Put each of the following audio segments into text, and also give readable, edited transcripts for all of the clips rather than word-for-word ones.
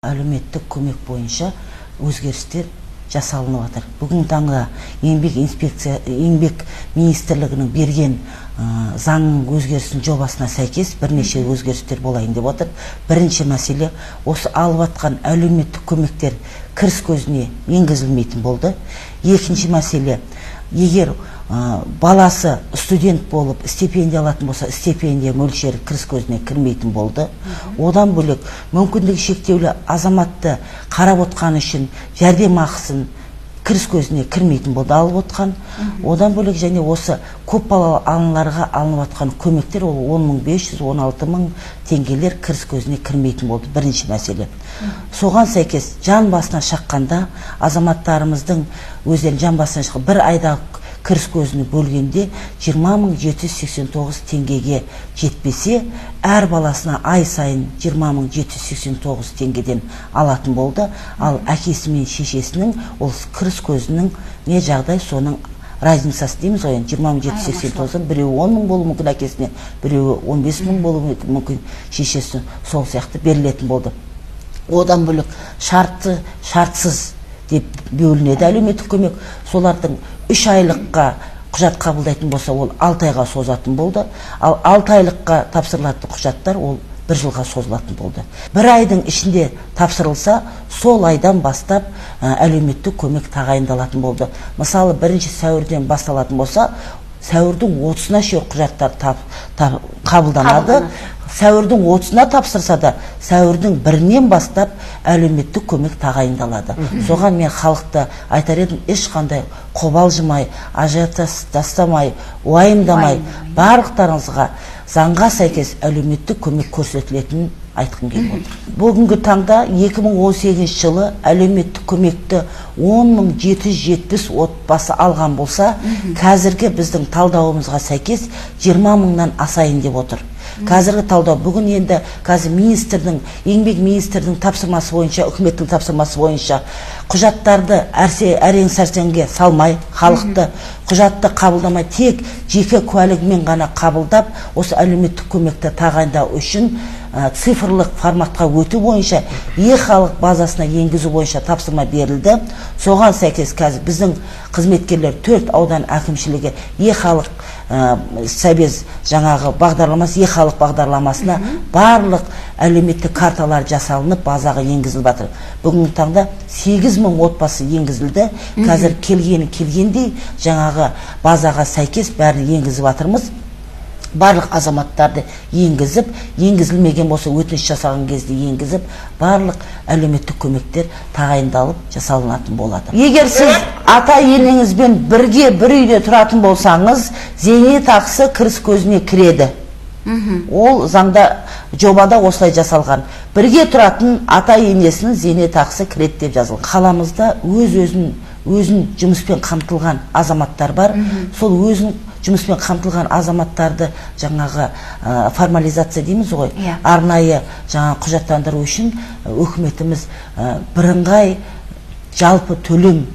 әлеуметтік көмек бойынша өзгерістер жасалынып жатыр. Бүгін таңда еңбек министрлігінің берген заңның өзгерісінің жобасына сәйкес бірнеше өзгерістер болайын деп отыр. Бірінші мәселе, осы алып жатқан әлеуметтік көмектер кіріс көзіне енгізілмейтін болды. Екінші мәселе, егер баласы студент болып стипендия алатын болса, стипендия мөлшері кіріс көзіне кірмейтін болды. Одан бөлек мүмкіндігі шектеулі азаматты қарап отқан үшін жәрдемақысын кіріс көзіне кірмейтін болды алып отқан. Одан бөлек және осы көпбалалы аналарға алынып отқан көмектер ол 10.516 мың теңгелер кіріс көзіне кірмейтін болды. Бірінші мәселе. Соған сәйкес жан басына шаққанда азаматтарымыздың өздерін жан басына шаққанда бір айда кіріс көзіне бөлгенде 20.789 теңгеге жетпесе, әр баласына ай сайын 20.789 теңгеден алатын болды. Ал әкесі мен шешесінің ол кіріс көзінің не жағдай, соның разницасы дейміз ғой. 20.789 біреуі 10 мың болуы мүмкін әкесіне, біреуі 15 мың болуы мүмкін шешесі, сол сияқты берілетін болды. Одан бөлек шартты, шартсыз деп бөлінеді әлеуметтік көмек. Солардың 3 айлыққа құжат қабылдайтын болса, ол 6 айға созатын болды. Ал 6 айлыққа тапсырылатын құжаттар ол 1 жылға созылатын болды. 1 айдың ішінде тапсырылса, сол айдан бастап әлеуметтік көмек тағайындалатын болды. Мысалы, 1 сәуірден басталатын болса, сәуірдің 30-на шейін құжаттар қабылданады. Сәуірдің 30-на тапсырса да, сәуірдің 1-нен бастап әлеуметтік көмек тағайындалады. Соған мен халықты айтар едім, ешқандай қобалжымай, ажиотастамай, уайымдамай, барлықтарыңызға заңға сәйкес әлеуметтік көмек көрсетілетінін айтқым келіп отыр. Бүгінгі таңда 2018 жылы әлеуметтік көмекті 10.770 отбасы алған болса, қазіргі біздің талдауымызға сәйкес 20 мыңнан асайын деп отыр. Қазіргі талдау, бүгін енді қазір еңбек министрдің тапсырмасы бойынша, үкіметтің тапсырмасы бойынша құжаттарды әрең сәрсенге салмай, халықты құжатты қабылдамай, тек жеке куәлігімен ғана қабылдап, осы әлеуметтік көмекті тағайындау үшін цифрлық форматқа өту бойынша халық базасына енгізу бойынша тапсырма берілді. Соған сәйкес қазір біздің қызметкерлер 4 аудан әкімшілігі халық сәбез жаңағы бағдарламасы, халық бағдарламасына барлық әлеуметтік карталар жасалынып, базаға енгізіліп жатыр. Бүгінгі таңда 8 мың отбасы енгізілді. Қазір келгендей жаңағы базаға сәйкес бәрін енгізіп жатырмыз. Барлық азаматтарды енгізіп, енгізілмеген болса өтініш жасаған кезде енгізіп, барлық әлеуметтік көмектер тағайындалып жасалынатын болады. Егер сіз ата-енеңізбен бірге бір үйде тұратын болсаңыз, зейнетақысы кіріс көзіне кіреді. Ол заңда, жобада осылай жасалған. Бірге тұратын ата-енесінің зейнетақысы кіреді деп жазылған. Қаламызда өзін жұмыспен қамтылған азаматтар бар. Сол өзін жұмыспен қамтылған азаматтарды жаңағы формализация дейміз ғой, арнайы жаңа құжаттандыру үшін үкіметіміз бірыңғай жалпы төлем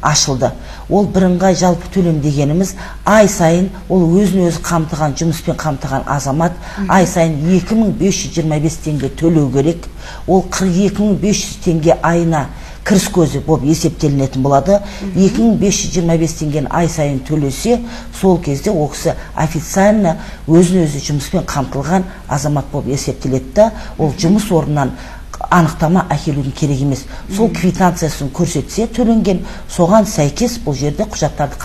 ашылды. Ол бірыңғай жалпы төлем дегеніміз ай сайын ол өзін-өзі қамтыған, жұмыспен қамтыған азамат ай сайын 2525 теңге төлеу керек. Ол 42500 теңге айына кіріс көзі болып есептелінетін болады. 2525 теңгені ай сайын төлесе, сол кезде ол кісі официально өзін-өзі жұмыспен қамтылған азамат болып есептеледі. Ол жұмыс орнынан анықтама әкелудің керек емес. Сол квитанциясын көрсетсе төленген, соған сәйкес бұл жерде құжаттарды